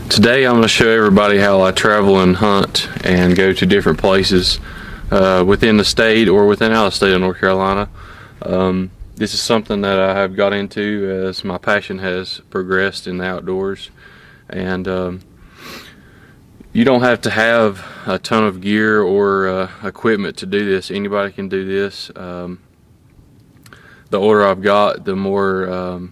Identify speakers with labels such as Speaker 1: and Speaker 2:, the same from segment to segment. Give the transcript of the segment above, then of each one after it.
Speaker 1: Today I'm going to show everybody how I travel and hunt and go to different places within the state or within out of state of North Carolina. This is something that I have got into as my passion has progressed in the outdoors, and you don't have to have a ton of gear or equipment to do this. Anybody can do this. The older I've got, the more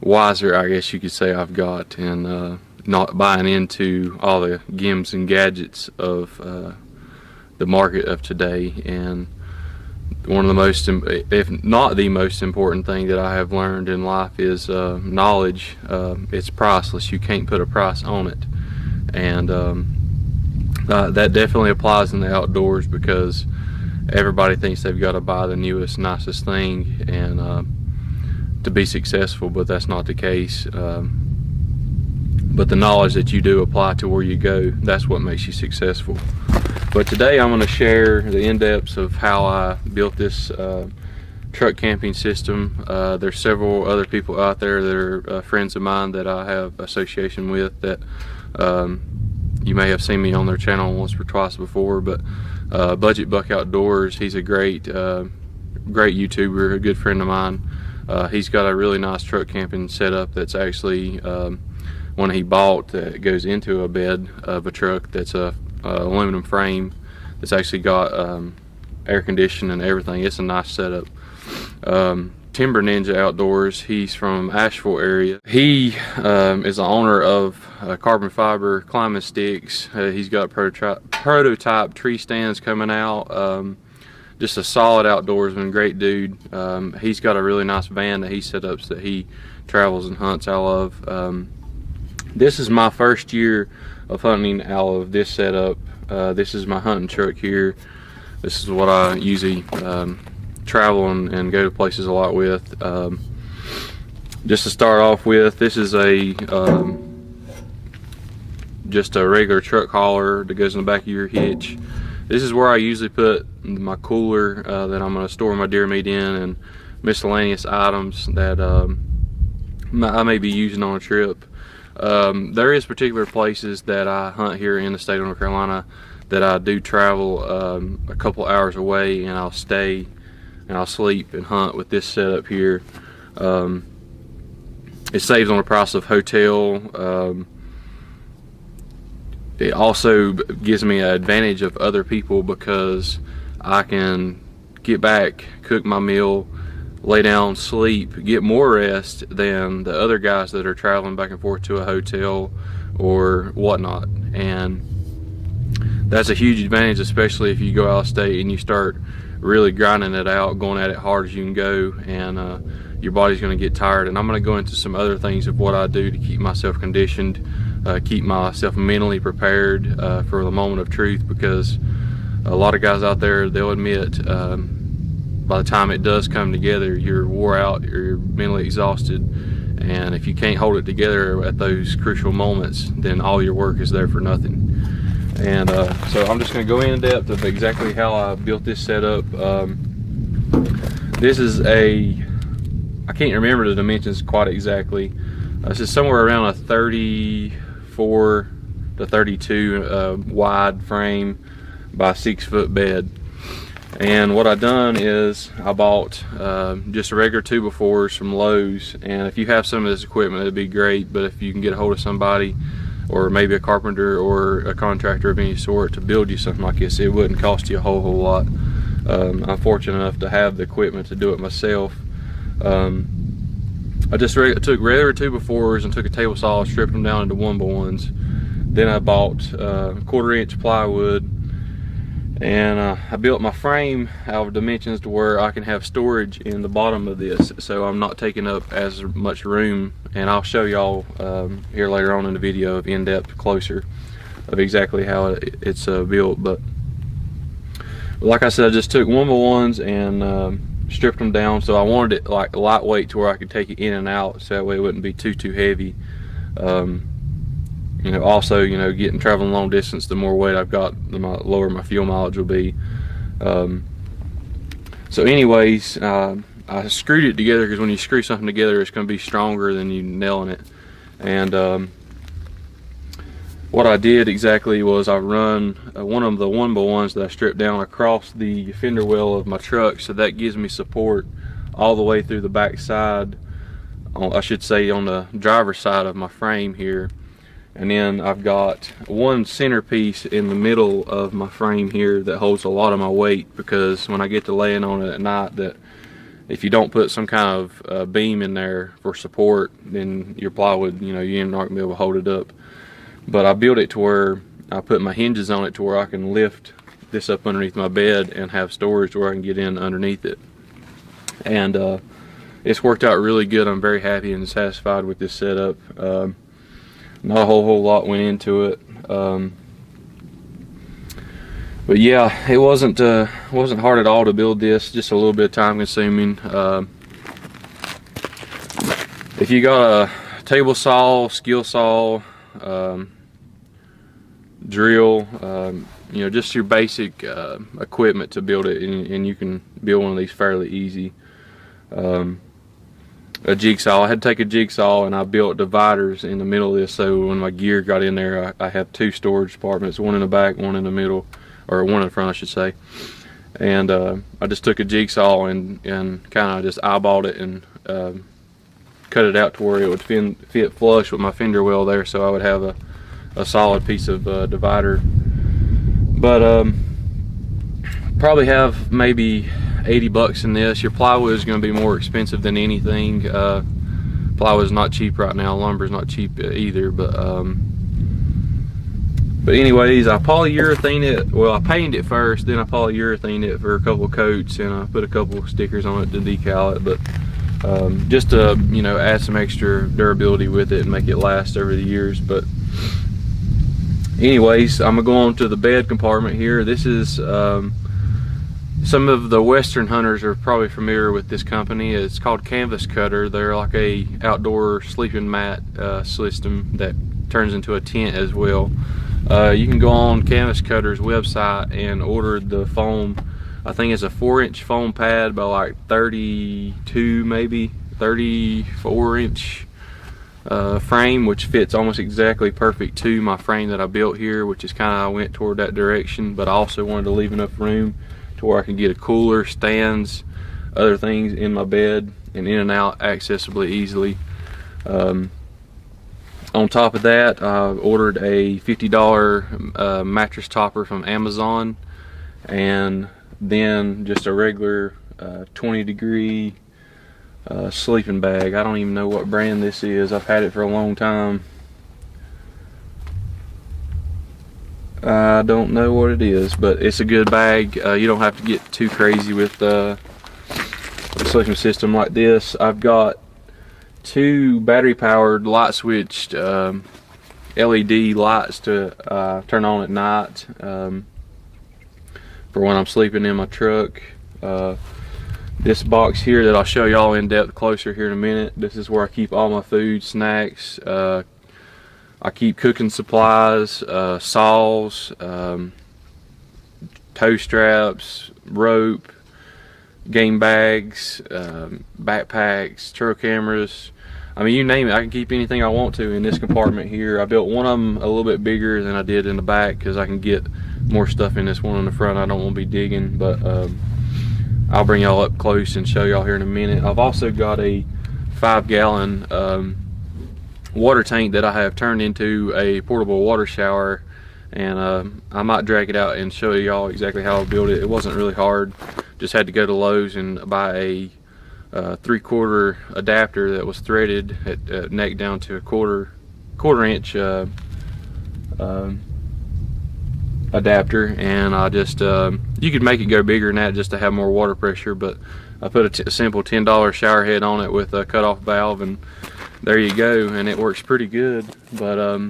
Speaker 1: wiser, I guess you could say, I've got, and not buying into all the gimmicks and gadgets of the market of today. And one of the most, if not the most important thing that I have learned in life is knowledge. It's priceless. You can't put a price on it, and that definitely applies in the outdoors, because everybody thinks they've got to buy the newest, nicest thing and to be successful, but that's not the case. But the knowledge that you do apply to where you go, that's what makes you successful. But today I'm going to share the in-depths of how I built this truck camping system. There's several other people out there that are friends of mine that I have association with, that you may have seen me on their channel once or twice before. But Budget Buck Outdoors, he's a great YouTuber, a good friend of mine. He's got a really nice truck camping setup that's actually one he bought that goes into a bed of a truck that's a aluminum frame that's actually got air conditioning and everything. It's a nice setup. Timber Ninja Outdoors, he's from Asheville area. He is the owner of carbon fiber climbing sticks. He's got prototype tree stands coming out. Just a solid outdoorsman, great dude. He's got a really nice van that he set up so that he travels and hunts out of. This is my first year of hunting out of this setup. This is my hunting truck here. This is what I usually travel and go to places a lot with. Just to start off with, this is just a regular truck hauler that goes in the back of your hitch. This is where I usually put my cooler that I'm going to store my deer meat in, and miscellaneous items that I may be using on a trip. There is particular places that I hunt here in the state of North Carolina that I do travel a couple hours away, and I'll stay and I'll sleep and hunt with this setup here. It saves on the price of hotel. It also gives me an advantage of other people, because I can get back, cook my meal, lay down, sleep, get more rest than the other guys that are traveling back and forth to a hotel or whatnot. And that's a huge advantage, especially if you go out of state and you start really grinding it out, going at it hard as you can go, and your body's going to get tired. And I'm going to go into some other things of what I do to keep myself conditioned, keep myself mentally prepared for the moment of truth, because a lot of guys out there, they'll admit by the time it does come together, you're wore out, you're mentally exhausted, and if you can't hold it together at those crucial moments, then all your work is there for nothing. And so I'm just going to go in depth of exactly how I built this setup. This is I can't remember the dimensions quite exactly. This is somewhere around a 34 to 32 wide frame by 6 foot bed. And what I done is I bought just a regular 2x4s from Lowe's, and if you have some of this equipment, it'd be great. But if you can get a hold of somebody, or maybe a carpenter or a contractor of any sort, to build you something like this, it wouldn't cost you a whole lot. I'm fortunate enough to have the equipment to do it myself. I just took regular 2x4s and took a table saw, stripped them down into 1x1s. Then I bought 1/4 inch plywood, and I built my frame out of dimensions to where I can have storage in the bottom of this, so I'm not taking up as much room. And I'll show y'all here later on in the video of in-depth, closer, of exactly how it's built. But like I said, I just took 1x1s and stripped them down, so I wanted it like lightweight to where I could take it in and out, so that way it wouldn't be too heavy. You know, also, you know, traveling long distance, the more weight I've got, the lower my fuel mileage will be. So anyways, I screwed it together, because when you screw something together, it's going to be stronger than you nailing it. And what I did exactly was I run one of the 1x1s that I stripped down across the fender well of my truck, so that gives me support all the way through the back side, I should say on the driver's side of my frame here. And then I've got one centerpiece in the middle of my frame here that holds a lot of my weight, because when I get to laying on it at night, that if you don't put some kind of beam in there for support, then your plywood, you're not gonna be able to hold it up. But I built it to where I put my hinges on it to where I can lift this up underneath my bed and have storage where I can get in underneath it. And it's worked out really good. I'm very happy and satisfied with this setup. Not a whole lot went into it, but yeah, it wasn't hard at all to build this. Just a little bit time consuming. If you got a table saw, skill saw, drill, just your basic equipment to build it, and you can build one of these fairly easy. A jigsaw. I had to take a jigsaw and I built dividers in the middle of this, so when my gear got in there, I have two storage compartments, one in the back, one in the middle, or one in the front I should say. And I just took a jigsaw and kind of just eyeballed it and cut it out to where it would fit flush with my fender well there, so I would have a solid piece of divider. But probably have maybe 80 bucks in this. Your plywood is going to be more expensive than anything. Plywood is not cheap right now. Lumber is not cheap either. But anyways, I polyurethane it. Well, I painted it first, then I polyurethane it for a couple coats, and I put a couple stickers on it to decal it. But just to add some extra durability with it and make it last over the years. But anyways, I'm gonna go on to the bed compartment here. This is some of the Western hunters are probably familiar with this company. It's called Canvas Cutter. They're like a outdoor sleeping mat system that turns into a tent as well. You can go on Canvas Cutter's website and order the foam. I think it's a 4-inch foam pad by like 32, maybe 34-inch frame, which fits almost exactly perfect to my frame that I built here, which is kind of, I went toward that direction, but I also wanted to leave enough room to where I can get a cooler, stands, other things in my bed, and in and out accessibly easily. On top of that, I ordered a $50 mattress topper from Amazon, and then just a regular 20-degree sleeping bag. I don't even know what brand this is. I've had it for a long time. I don't know what it is, but it's a good bag. You don't have to get too crazy with a sleeping system like this. I've got two battery-powered, light-switched LED lights to turn on at night for when I'm sleeping in my truck. This box here that I'll show y'all in depth closer here in a minute, this is where I keep all my food, snacks. I keep cooking supplies, saws, tow straps, rope, game bags, backpacks, trail cameras. I mean, you name it, I can keep anything I want to in this compartment here. I built one of them a little bit bigger than I did in the back because I can get more stuff in this one in the front. I don't want to be digging, but I'll bring y'all up close and show y'all here in a minute. I've also got a 5-gallon water tank that I have turned into a portable water shower, and I might drag it out and show y'all exactly how I built it. It wasn't really hard, just had to go to Lowe's and buy a 3/4 adapter that was threaded at neck down to a quarter inch adapter, and I just you could make it go bigger than that just to have more water pressure, but I put a simple $10 shower head on it with a cutoff valve, and there you go, and it works pretty good. But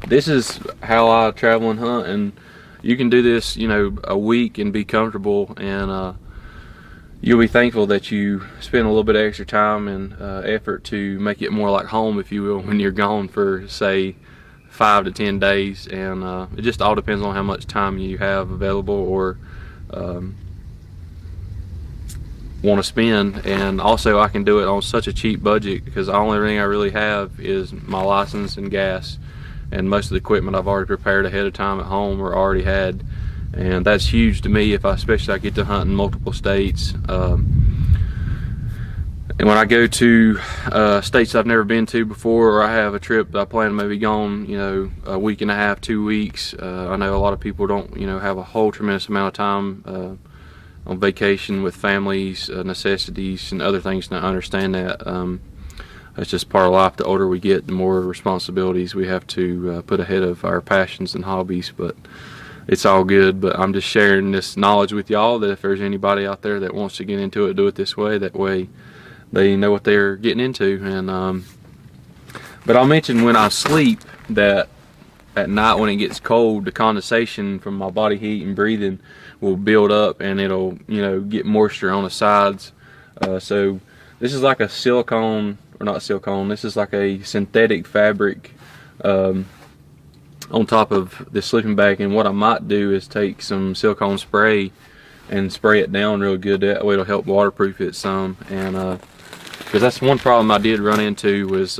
Speaker 1: this is how I travel and hunt, and you can do this a week and be comfortable, and you'll be thankful that you spend a little bit of extra time and effort to make it more like home, if you will, when you're gone for say 5 to 10 days. And it just all depends on how much time you have available or want to spend. And also, I can do it on such a cheap budget because the only thing I really have is my license and gas, and most of the equipment I've already prepared ahead of time at home or already had, and that's huge to me if especially I get to hunt in multiple states. And when I go to states I've never been to before, or I have a trip that I plan to maybe gone, you know, a week and a half, 2 weeks. I know a lot of people don't, you know, have a whole tremendous amount of time on vacation with families, necessities, and other things. And I understand that. That's just part of life. The older we get, the more responsibilities we have to put ahead of our passions and hobbies. But it's all good. But I'm just sharing this knowledge with y'all, that if there's anybody out there that wants to get into it, do it this way. That way they know what they're getting into. And but I'll mention when I sleep that at night when it gets cold, the condensation from my body heat and breathing will build up, and it'll, you know, get moisture on the sides. So this is like a silicone, or not silicone, this is like a synthetic fabric on top of the sleeping bag. And what I might do is take some silicone spray and spray it down real good. That way it'll help waterproof it some. And because that's one problem I did run into, was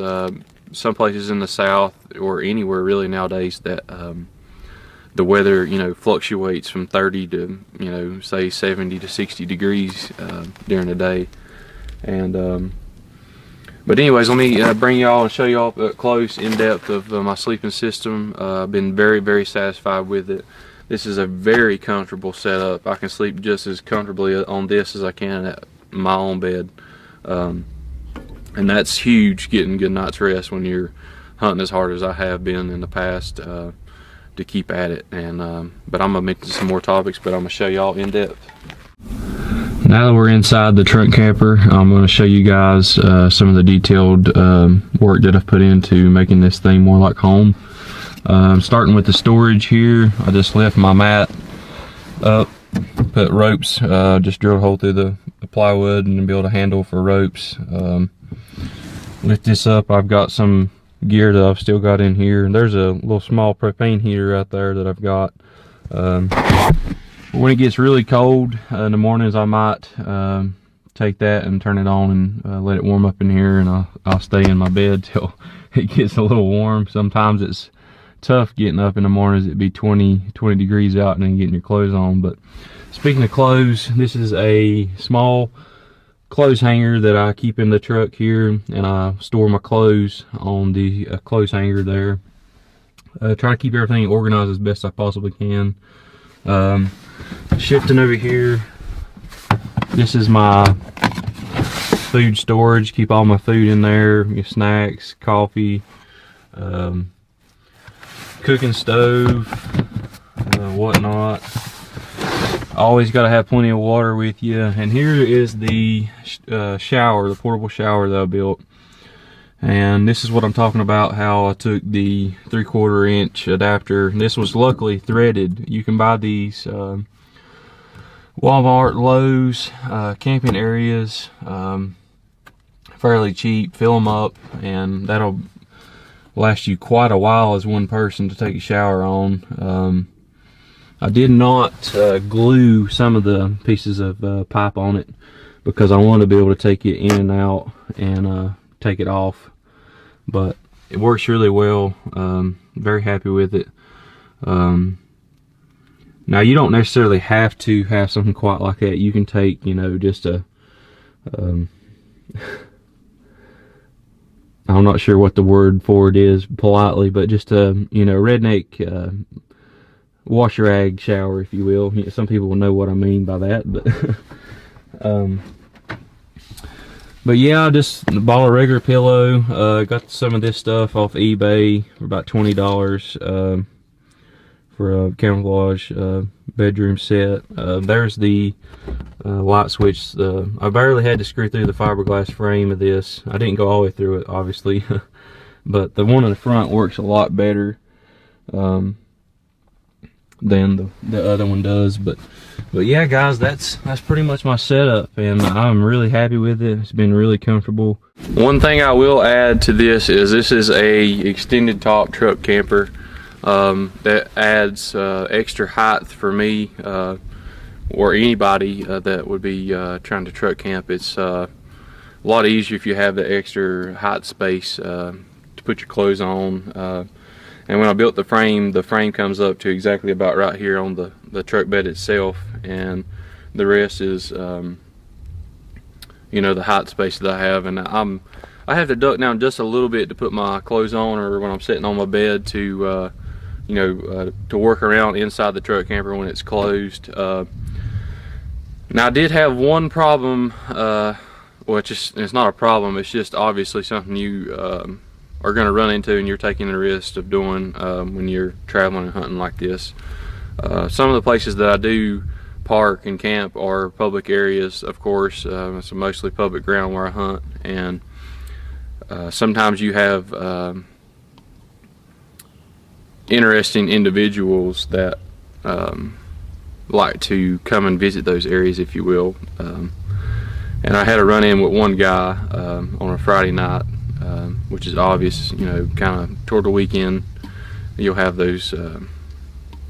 Speaker 1: some places in the South, or anywhere really nowadays, that the weather, you know, fluctuates from 30 to, you know, say 70 to 60 degrees during the day. And but anyways, let me bring y'all and show y'all up close, in depth of my sleeping system. I've been very, very satisfied with it. This is a very comfortable setup. I can sleep just as comfortably on this as I can at my own bed. And that's huge, getting good night's rest when you're hunting as hard as I have been in the past to keep at it. And but I'm gonna mention some more topics, but I'm gonna show y'all in depth. Now that we're inside the truck camper, I'm going to show you guys some of the detailed work that I've put into making this thing more like home. Starting with the storage here, I just left my mat up, put ropes, just drilled a hole through the plywood and built a handle for ropes. Lift this up, I've got some gear that I've still got in here. There's a little small propane heater right there that I've got. When it gets really cold in the mornings, I might take that and turn it on and let it warm up in here, and I'll stay in my bed till it gets a little warm. Sometimes it's tough getting up in the mornings. It'd be 20 degrees out and then getting your clothes on. But speaking of clothes, this is a small clothes hanger that I keep in the truck here, and I store my clothes on the clothes hanger there. Try to keep everything organized as best I possibly can. Shifting over here, this is my food storage. Keep all my food in there, your snacks, coffee, cooking stove, whatnot. Always got to have plenty of water with you. And here is the shower, the portable shower that I built. And this is what I'm talking about, how I took the 3/4 inch adapter. This was luckily threaded. You can buy these Walmart, Lowe's, camping areas, fairly cheap. Fill them up, and that'll last you quite a while as one person to take a shower on. I did not glue some of the pieces of pipe on it, because I wanted to be able to take it in and out and take it off. But it works really well. Very happy with it. Now, you don't necessarily have to have something quite like that. You can take, you know, just a I'm not sure what the word for it is politely, but just a, you know, redneck wash rag shower, if you will. Some people will know what I mean by that, but yeah, I just bought a regular pillow. Got some of this stuff off eBay for about $20 for a camouflage bedroom set. There's the light switch. I barely had to screw through the fiberglass frame of this. I didn't go all the way through it, obviously, but the one in the front works a lot better than the other one does. But yeah, guys, that's pretty much my setup, and I'm really happy with it. It's been really comfortable. One thing I will add to this is a extended top truck camper that adds extra height for me or anybody that would be trying to truck camp. It's a lot easier if you have the extra height space to put your clothes on. And when I built the frame comes up to exactly about right here on the truck bed itself, and the rest is you know, the height space that I have. And I have to duck down just a little bit to put my clothes on, or when I'm sitting on my bed to you know, to work around inside the truck camper when it's closed. Now I did have one problem, well, it's not a problem, it's just obviously something you are going to run into and you're taking the risk of doing when you're traveling and hunting like this. Some of the places that I do park and camp are public areas, of course. It's mostly public ground where I hunt, and sometimes you have interesting individuals that like to come and visit those areas, if you will. And I had a run-in with one guy on a Friday night, which is obvious, you know, kind of toward the weekend you'll have those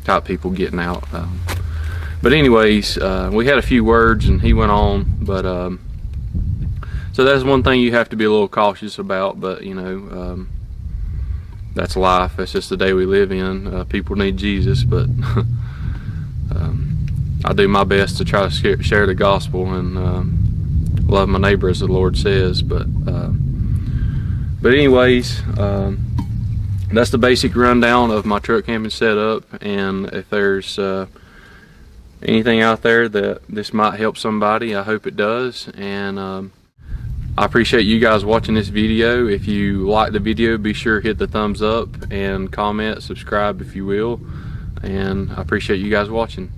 Speaker 1: type people getting out. But anyways, we had a few words and he went on, but so that's one thing you have to be a little cautious about. But you know, that's life. That's just the day we live in. People need Jesus, but I do my best to try to share the gospel and love my neighbor as the Lord says. But anyways, that's the basic rundown of my truck camping setup. And if there's anything out there that this might help somebody, I hope it does. And I appreciate you guys watching this video. If you like the video, be sure to hit the thumbs up and comment, subscribe if you will. And I appreciate you guys watching.